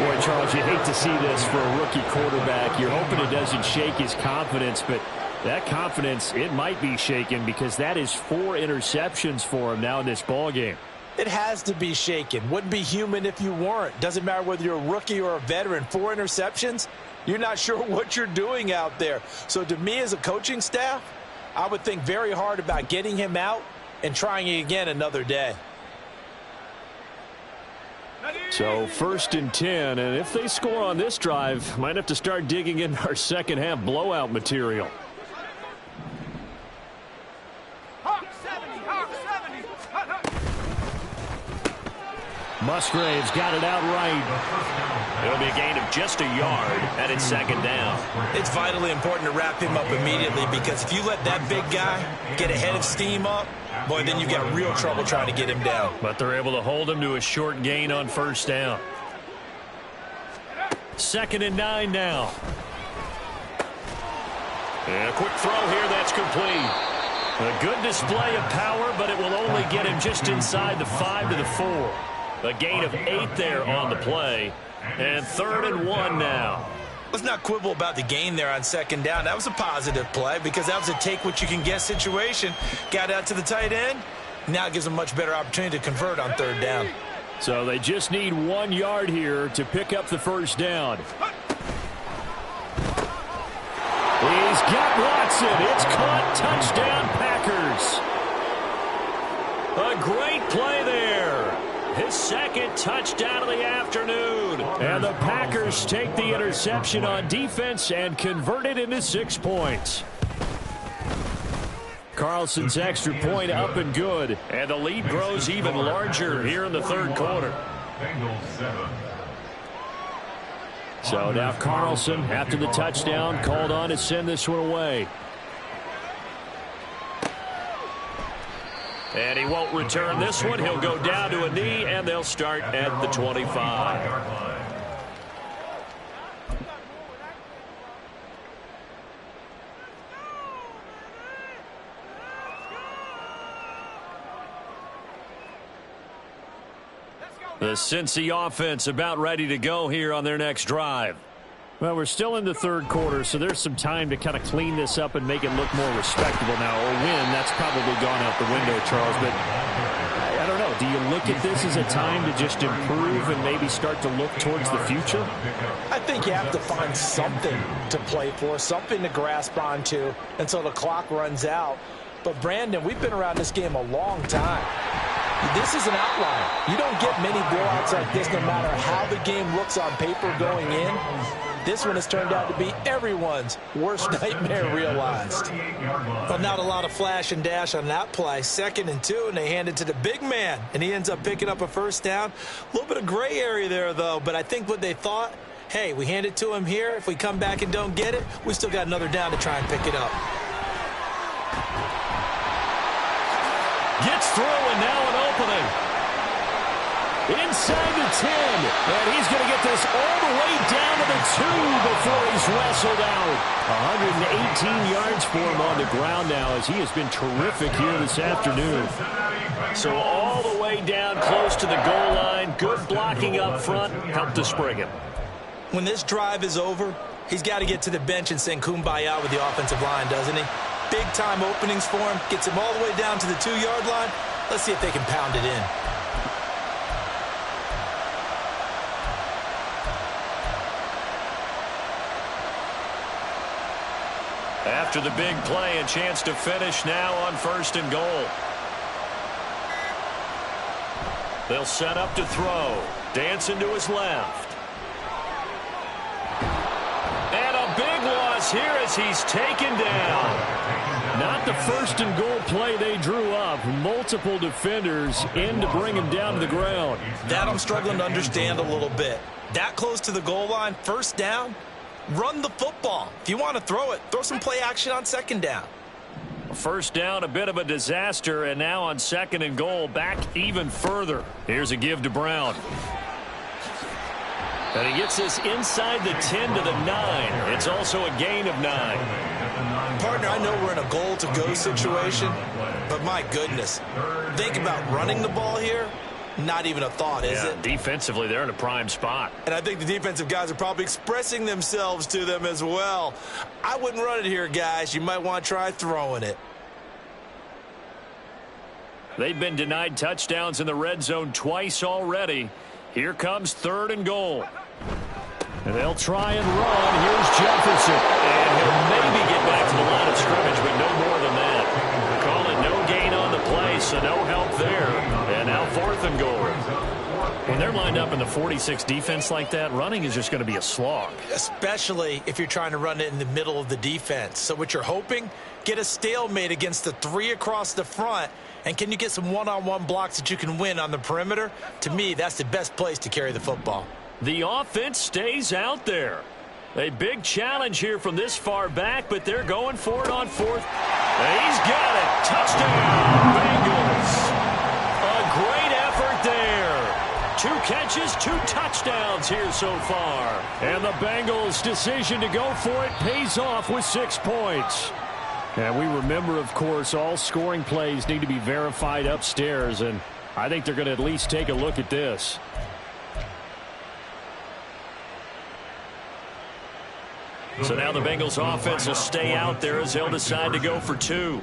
Boy, Charles, you hate to see this for a rookie quarterback. You're hoping it doesn't shake his confidence, but that confidence, it might be shaken because that is 4 interceptions for him now in this ballgame. It has to be shaken. Wouldn't be human if you weren't. Doesn't matter whether you're a rookie or a veteran. 4 interceptions, you're not sure what you're doing out there. So to me as a coaching staff, I would think very hard about getting him out and trying it again another day. So 1st and 10, and if they score on this drive, might have to start digging in our second half blowout material. Hawk 70, Hawk 70. Musgraves got it out right. It'll be a gain of just a yard, and it's 2nd down. It's vitally important to wrap him up immediately, because if you let that big guy get a head of steam up, boy, then you've got real trouble trying to get him down. But they're able to hold him to a short gain on 1st down. 2nd and 9 now. And a quick throw here, that's complete. A good display of power, but it will only get him just inside the 5 to the 4. A gain of 8 there on the play. And 3rd and 1 now. Let's not quibble about the gain there on 2nd down. That was a positive play, because that was a take-what-you-can-get situation. Got out to the tight end. Now it gives them a much better opportunity to convert on 3rd down. So they just need 1 yard here to pick up the 1st down. He's got Watson. It's caught. Touchdown, Packers. A great play there. His 2nd touchdown of the afternoon. And the Packers take the interception on defense and convert it into 6 points. Carlson's extra point up and good. And the lead grows even larger here in the 3rd quarter. So now Carlson, after the touchdown, called on to send this one away. And he won't return this one. He'll go down to a knee, and they'll start at the 25. The Cincy offense about ready to go here on their next drive. Well, we're still in the 3rd quarter, so there's some time to kind of clean this up and make it look more respectable now. Or win, that's probably gone out the window, Charles. But I don't know. Do you look at this as a time to just improve and maybe start to look towards the future? I think you have to find something to play for, something to grasp onto until the clock runs out. But, Brandon, we've been around this game a long time. This is an outlier. You don't get many blowouts like this no matter how the game looks on paper going in. This one has turned out to be everyone's worst nightmare realized. Well, not a lot of flash and dash on that play. 2nd and 2, and they hand it to the big man, and he ends up picking up a 1st down. A little bit of gray area there, though, but I think what they thought, hey, we hand it to him here. If we come back and don't get it, we still got another down to try and pick it up. Gets through, and now an opening. Inside the 10, and he's going to get this all the way down to the 2 before he's wrestled out. 118 yards for him on the ground now, as he has been terrific here this afternoon. So all the way down close to the goal line. Good blocking up front. Helped to spring him. When this drive is over, he's got to get to the bench and sing kumbaya with the offensive line, doesn't he? Big-time openings for him. Gets him all the way down to the 2-yard line. Let's see if they can pound it in. After the big play, a chance to finish now on 1st and goal. They'll set up to throw. Dancing to his left. falls here as he's taken down. Not the first and goal play they drew up. Multiple defenders in to bring him down to the ground. That I'm struggling to understand a little bit. That close to the goal line, first down, run the football. If you want to throw it, throw some play action on second down. First down, a bit of a disaster, and now on second and goal, back even further. Here's a give to Brown. And he gets this inside the 10 to the 9. It's also a gain of 9. Partner, I know we're in a goal-to-go situation, but my goodness, think about running the ball here. Not even a thought, is it? Defensively, they're in a prime spot. And I think the defensive guys are probably expressing themselves to them as well. I wouldn't run it here, guys. You might want to try throwing it. They've been denied touchdowns in the red zone twice already. Here comes third and goal. And they'll try and run. Here's Jefferson. And he'll maybe get back to the line of scrimmage, but no more than that. Call it no gain on the play, so no help there. And now fourth and goal. When they're lined up in the 46 defense like that, running is just going to be a slog. Especially if you're trying to run it in the middle of the defense. So what you're hoping, get a stalemate against the three across the front. And can you get some one-on-one blocks that you can win on the perimeter? To me, that's the best place to carry the football. The offense stays out there. A big challenge here from this far back, but they're going for it on fourth. And he's got it. Touchdown, Bengals. A great effort there. 2 catches, 2 touchdowns here so far. And the Bengals' decision to go for it pays off with 6 points. And we remember, of course, all scoring plays need to be verified upstairs, and I think they're going to at least take a look at this. So now the Bengals offense will stay out there as they'll decide to go for 2.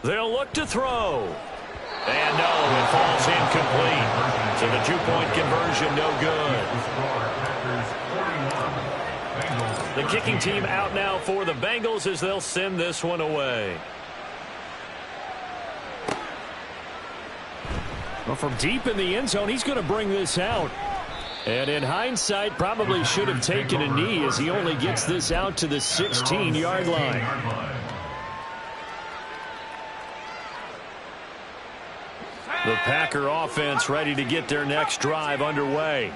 They'll look to throw. And no, it falls incomplete. So the 2-point conversion no good. The kicking team out now for the Bengals as they'll send this one away. Well, from deep in the end zone, he's going to bring this out. And in hindsight, probably should have taken a knee as he only gets this out to the 16-yard line. The Packer offense ready to get their next drive underway.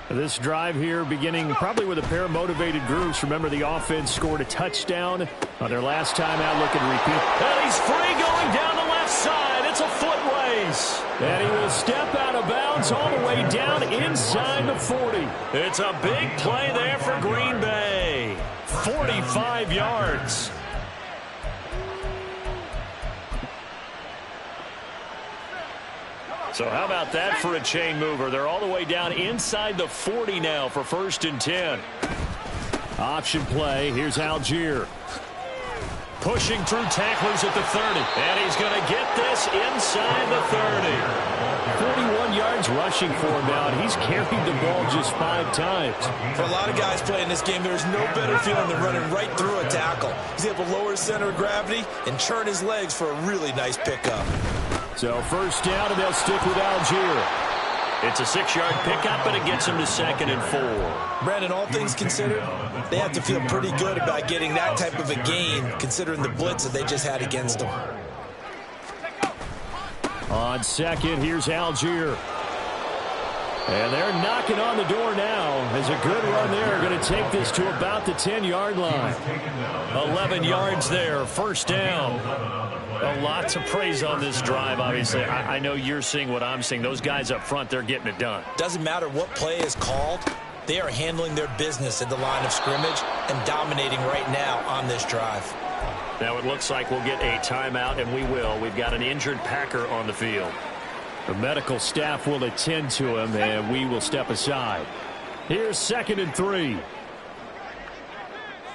This drive here beginning probably with a pair of motivated groups. Remember, the offense scored a touchdown on their last time out. Look at repeat. And he's free going down the left side. It's a foot race. And he will step out of bounds all the way down inside the 40. It's a big play there for Green Bay. 45 yards. So how about that for a chain mover? They're all the way down inside the 40 now for 1st and 10. Option play. Here's Algier. Pushing through tacklers at the 30. And he's going to get this inside the 30. 41 yards rushing for him now, and he's carried the ball just 5 times. For a lot of guys playing this game, there's no better feeling than running right through a tackle. He's able to lower his center of gravity and churn his legs for a really nice pickup. So first down, and they'll stick with Algier. It's a 6-yard pickup, and it gets him to 2nd and 4. Brandon, all things considered, they have to feel pretty good about getting that type of a gain, considering the blitz that they just had against them. On second, here's Algier. And they're knocking on the door now as a good run there. Going to take this to about the 10-yard line. 11 yards there, first down. A lot to praise on this drive, obviously. I know you're seeing what I'm seeing. Those guys up front, they're getting it done. Doesn't matter what play is called. They are handling their business at the line of scrimmage and dominating right now on this drive. Now it looks like we'll get a timeout, and we will. We've got an injured Packer on the field. The medical staff will attend to him, and we will step aside. Here's 2nd and 3.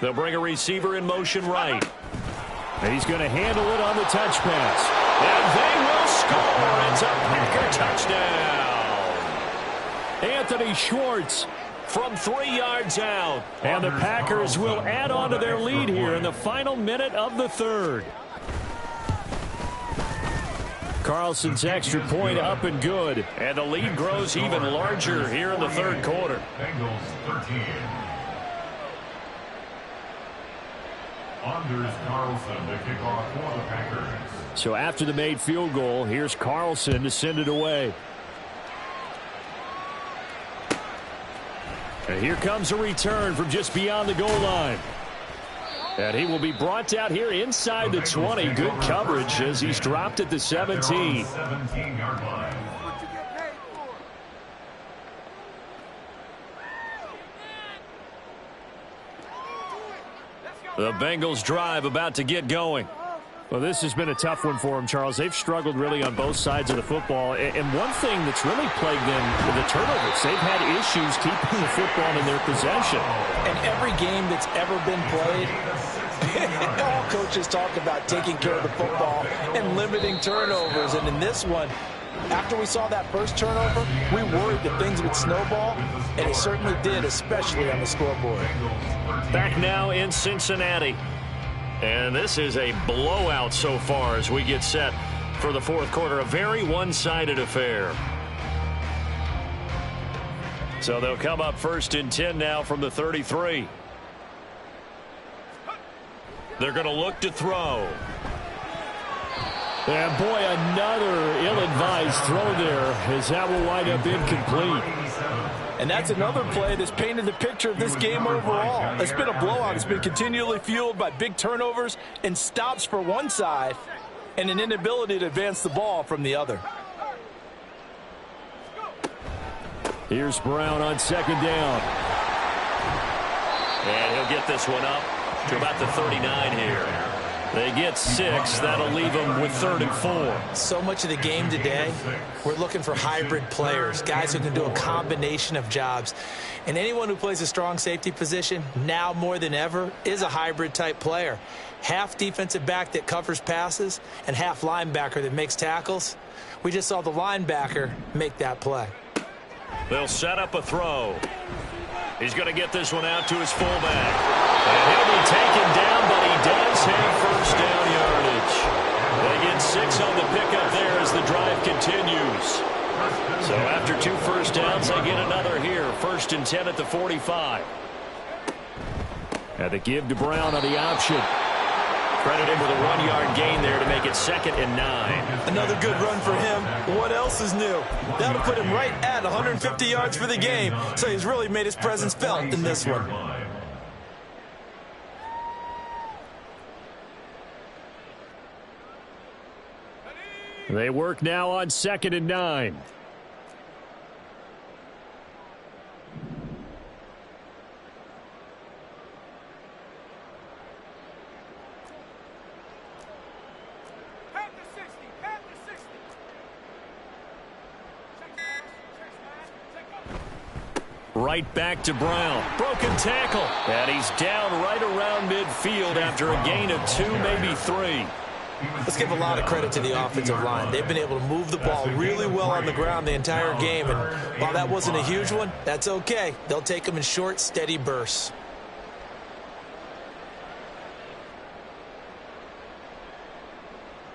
They'll bring a receiver in motion right. And he's going to handle it on the touch pass. And they will score. It's a Packer touchdown. Anthony Schwartz from 3 yards out. And the Packers will add on to their lead here in the final minute of the 3rd. Carlson's extra point up and good. And the lead grows even larger here in the third quarter. Bengals 13. Anders Carlson to kick off for the Packers. So after the made field goal, here's Carlson to send it away. And here comes a return from just beyond the goal line. And he will be brought out here inside the 20. Good coverage as he's dropped at the 17. 17-yard line. What you get paid for. The Bengals drive about to get going. Well, this has been a tough one for them, Charles. They've struggled really on both sides of the football. And one thing that's really plagued them with the turnovers, they've had issues keeping the football in their possession. And every game that's ever been played, all coaches talk about taking care of the football and limiting turnovers. And in this one, after we saw that first turnover, we worried that things would snowball, and it certainly did, especially on the scoreboard. Back now in Cincinnati. And this is a blowout so far as we get set for the fourth quarter. A very one-sided affair. So they'll come up 1st and 10 now from the 33. They're going to look to throw. And boy, another ill-advised throw there as that will wind up incomplete. And that's another play that's painted the picture of this game overall. It's been a blowout. It's been continually fueled by big turnovers and stops for one side and an inability to advance the ball from the other. Here's Brown on 2nd down. And he'll get this one up to about the 39 here. They get 6. That'll leave them with 3rd and 4. So much of the game today, we're looking for hybrid players, guys who can do a combination of jobs. And anyone who plays a strong safety position, now more than ever, is a hybrid-type player. Half defensive back that covers passes and half linebacker that makes tackles. We just saw the linebacker make that play. They'll set up a throw. He's going to get this one out to his fullback. And he'll be taken down, but he does have first down yardage. They get 6 on the pickup there as the drive continues. So after 2 first downs, they get another here. 1st and 10 at the 45. And the give to Brown on the option. Credit him with a 1-yard gain there to make it 2nd and 9. Another good run for him. What else is new? That'll put him right at 150 yards for the game. So he's really made his presence felt in this one. They work now on 2nd and 9. Right back to Brown. Broken tackle. And he's down right around midfield after a gain of 2, maybe 3. Let's give a lot of credit to the offensive line. They've been able to move the ball really well on the ground the entire game. And while that wasn't a huge one, that's okay. They'll take them in short, steady bursts.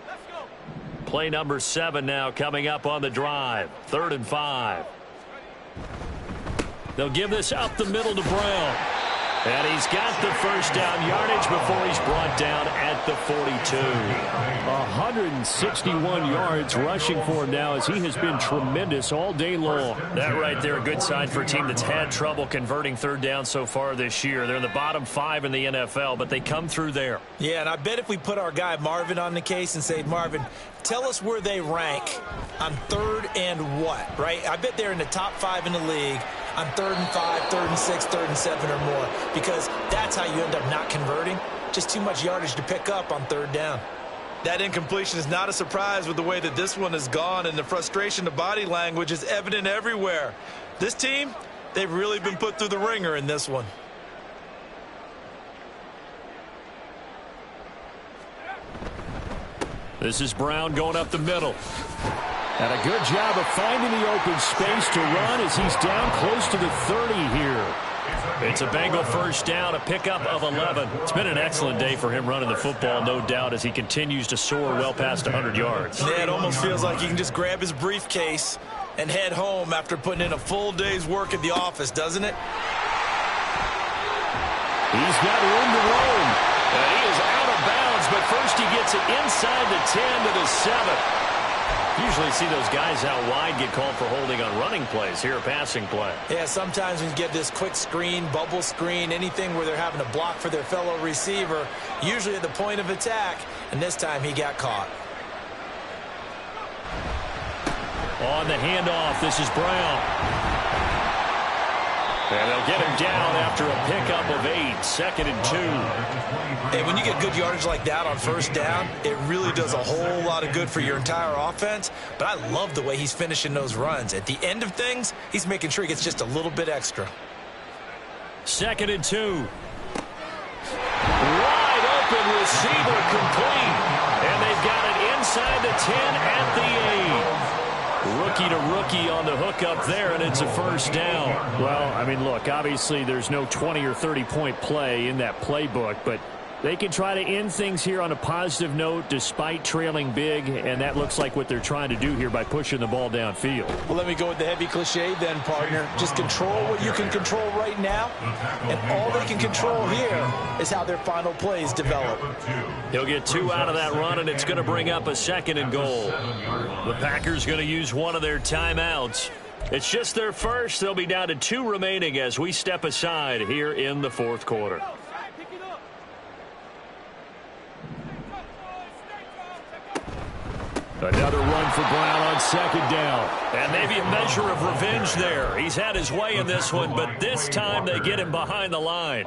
Let's go. Play number 7 now coming up on the drive. 3rd and 5. They'll give this up the middle to Brown. And he's got the first down yardage before he's brought down at the 42. 161 yards rushing for him now as he has been tremendous all day long. That right there, a good sign for a team that's had trouble converting 3rd down so far this year. They're in the bottom 5 in the NFL, but they come through there. Yeah, and I bet if we put our guy Marvin on the case and say, Marvin, tell us where they rank on 3rd and what, right? I bet they're in the top 5 in the league on 3rd and 5, 3rd and 6, 3rd and 7 or more, because that's how you end up not converting. Just too much yardage to pick up on 3rd down. That incompletion is not a surprise with the way that this one has gone, and the frustration of body language is evident everywhere. This team, they've really been put through the ringer in this one. This is Brown going up the middle. And a good job of finding the open space to run as he's down close to the 30 here. It's a Bengal first down, a pickup of 11. It's been an excellent day for him running the football, no doubt, as he continues to soar well past 100 yards. Yeah, it almost feels like he can just grab his briefcase and head home after putting in a full day's work at the office, doesn't it? He's got room to roam. And he is out of bounds, but first he gets it inside the 10 to the 7. Usually see those guys out wide get called for holding on running plays. Here a passing play. Yeah, sometimes when you get this quick screen, bubble screen, anything where they're having to block for their fellow receiver, usually at the point of attack, and this time he got caught. On the handoff, this is Brown. And they'll get him down after a pickup of 8, 2nd and 2. Hey, when you get good yardage like that on first down, it really does a whole lot of good for your entire offense. But I love the way he's finishing those runs. At the end of things, he's making sure he gets just a little bit extra. 2nd and 2. Wide open receiver complete. And they've got it inside the 10 at the 8. Rookie to rookie on the hook up there, and it's a first down. Well, I mean, look, obviously there's no 20 or 30-point play in that playbook, but they can try to end things here on a positive note despite trailing big, and that looks like what they're trying to do here by pushing the ball downfield. Well, let me go with the heavy cliche then, partner. Just control what you can control right now, and all they can control here is how their final plays develop. He'll get 2 out of that run, and it's going to bring up a 2nd and goal. The Packers going to use one of their timeouts. It's just their first. They'll be down to 2 remaining as we step aside here in the 4th quarter. Another run for Brown on 2nd down. And maybe a measure of revenge there. He's had his way in this one, but this time they get him behind the line.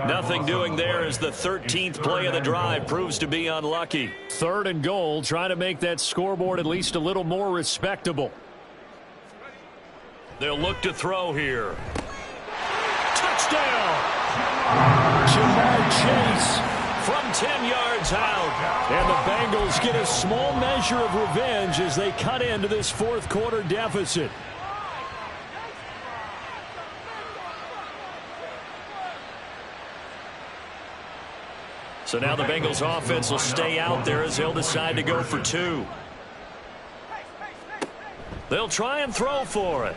Nothing doing there as the 13th play of the drive proves to be unlucky. 3rd and goal, trying to make that scoreboard at least a little more respectable. They'll look to throw here. Touchdown! Jamar Chase from 10 yards out. And the Bengals get a small measure of revenge as they cut into this 4th quarter deficit. So now the Bengals offense will stay out there as they'll decide to go for 2. They'll try and throw for it.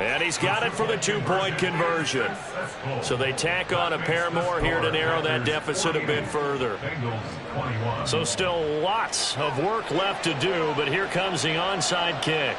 And he's got it for the 2-point conversion. So they tack on a pair more here to narrow that deficit a bit further. So still lots of work left to do, but here comes the onside kick.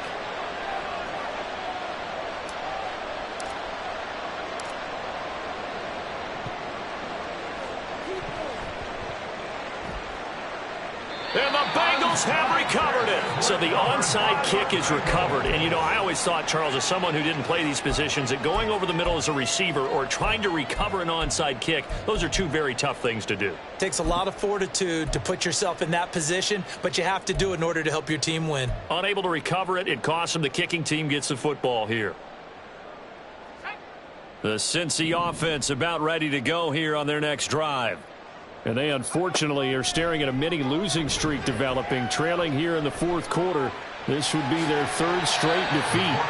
And the Bengals have recovered it. So the onside kick is recovered. And, you know, I always thought, Charles, as someone who didn't play these positions, that going over the middle as a receiver or trying to recover an onside kick, those are 2 very tough things to do. Takes a lot of fortitude to put yourself in that position, but you have to do it in order to help your team win. Unable to recover it, it costs them. The kicking team gets the football here. The Cincy offense about ready to go here on their next drive. And they unfortunately are staring at a mini losing streak developing, trailing here in the 4th quarter. This would be their 3rd straight defeat.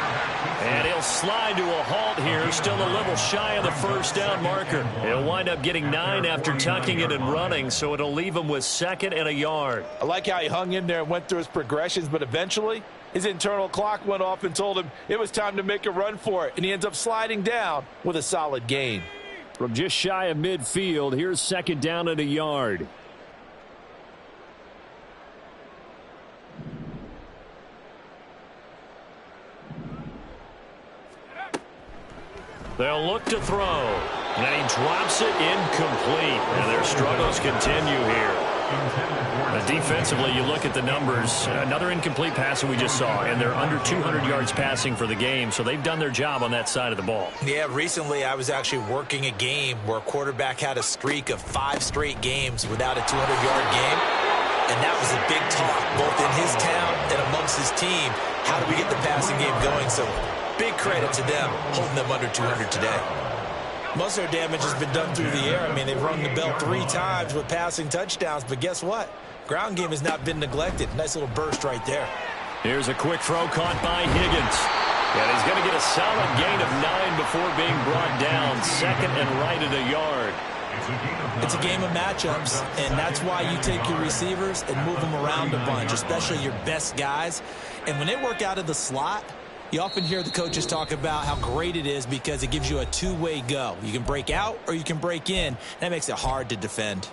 And he'll slide to a halt here, still a little shy of the first down marker. He'll wind up getting 9 after tucking it and running, so it'll leave him with 2nd and a yard. I like how he hung in there and went through his progressions, but eventually his internal clock went off and told him it was time to make a run for it, and he ends up sliding down with a solid gain. From just shy of midfield, here's 2nd down and a yard. They'll look to throw. And he drops it incomplete. And their struggles continue here. Defensively, you look at the numbers. Another incomplete pass that we just saw, and they're under 200 yards passing for the game, so they've done their job on that side of the ball. Yeah, recently I was actually working a game where a quarterback had a streak of 5 straight games without a 200-yard game, and that was a big talk, both in his town and amongst his team. How do we get the passing game going? So big credit to them, holding them under 200 today. Most of their damage has been done through the air. I mean, they've rung the bell 3 times with passing touchdowns, but guess what? Ground game has not been neglected. Nice little burst right there. Here's a quick throw caught by Higgins. And he's going to get a solid gain of 9 before being brought down. Second and right at a yard. It's a game of matchups, and that's why you take your receivers and move them around a bunch, especially your best guys. And when they work out of the slot, you often hear the coaches talk about how great it is because it gives you a two-way go. You can break out or you can break in. That makes it hard to defend.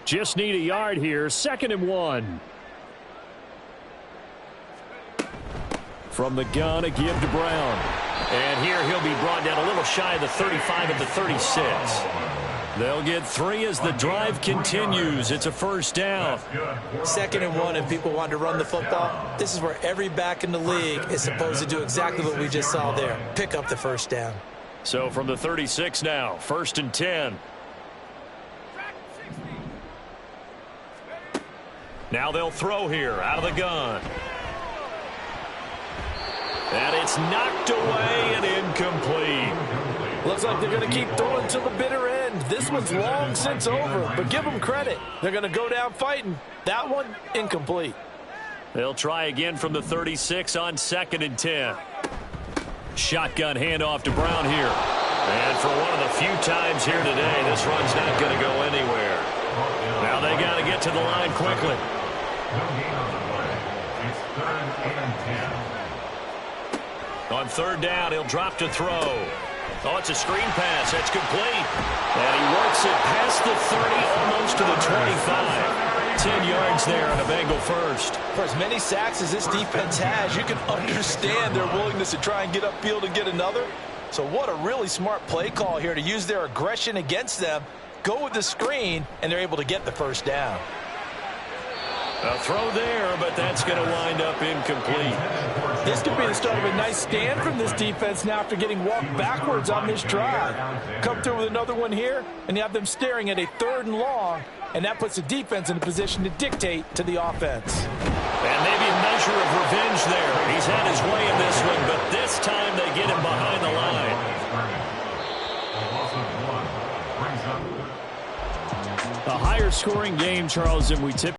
Just need a yard here. 2nd and 1. From the gun, a give to Brown. And here he'll be brought down a little shy of the 35 at the 36. They'll get 3 as the drive continues. It's a first down. 2nd and 1, and people want to run the football. This is where every back in the league is supposed to do exactly what we just saw there. Pick up the first down. So from the 36 now, 1st and 10. Now they'll throw here out of the gun. And it's knocked away and incomplete. Looks like they're going to keep throwing to the bitter end. This one's long since over, but give them credit. They're going to go down fighting. That one, incomplete. They'll try again from the 36 on 2nd and 10. Shotgun handoff to Brown here. And for one of the few times here today, this run's not going to go anywhere. Now they got to get to the line quickly. It's 3rd and 10. On 3rd down, he'll drop to throw. Oh, it's a screen pass. That's complete. And he works it past the 30, almost to the 25. 10 yards there on a Bengal first. For as many sacks as this defense has, you can understand their willingness to try and get upfield and get another. So what a really smart play call here to use their aggression against them. Go with the screen, and they're able to get the first down. A throw there, but that's going to wind up incomplete. This could be the start of a nice stand from this defense now after getting walked backwards on this drive. Come through with another one here, and you have them staring at a 3rd and long, and that puts the defense in a position to dictate to the offense. And maybe a measure of revenge there. He's had his way in this one, but this time they get him behind the line. A higher scoring game, Charles, than we typically